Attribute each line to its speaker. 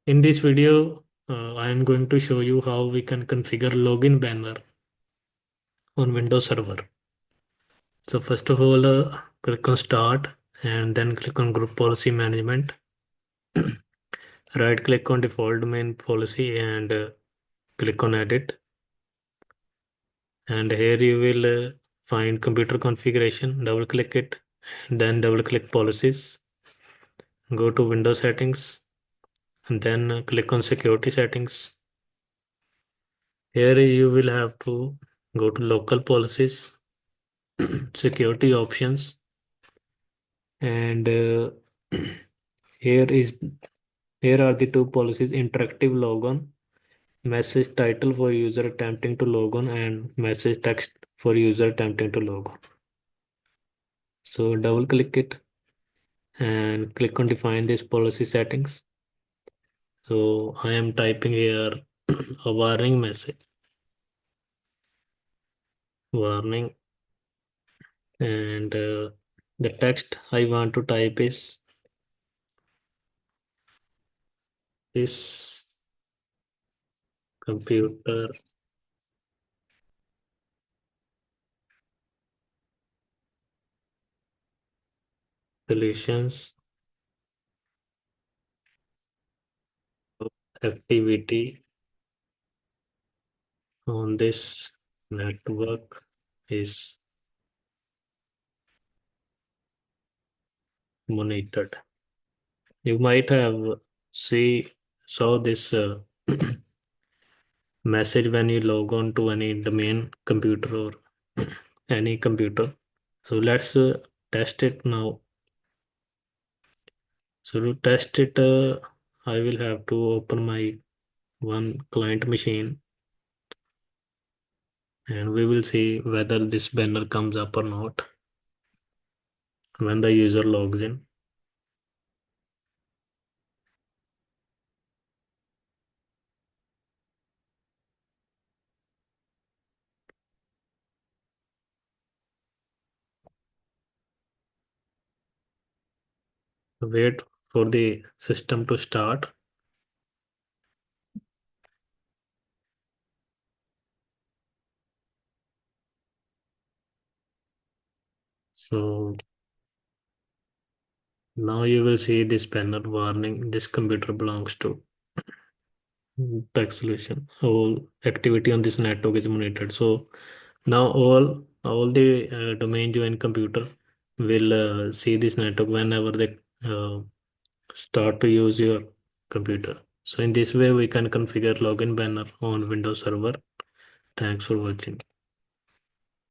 Speaker 1: In this video, I am going to show you how we can configure login banner on Windows Server. So first of all, click on Start and then click on Group Policy Management. Right click on Default Domain Policy and click on Edit. And here you will find Computer Configuration. Double click it, then double click Policies. Go to Windows Settings and then click on Security Settings. Here you will have to go to Local Policies, Security Options, and here is here are the two policies: interactive logon, message title for user attempting to log on, and message text for user attempting to log on. So double click it and click on define this policy settings. So I am typing here a warning message, warning, and the text I want to type is this computer solutions activity on this network is monitored. You might have saw this message when you log on to any domain computer or any computer. So let's test it now. So to test it, I will have to open my one client machine and we will see whether this banner comes up or not when the user logs in. Wait for the system to start. So now you will see this banner warning, this computer belongs to tech solution. All activity on this network is monitored. So now all the domain join computer will see this network whenever they start to use your computer. So in this way we can configure login banner on Windows Server. Thanks for watching.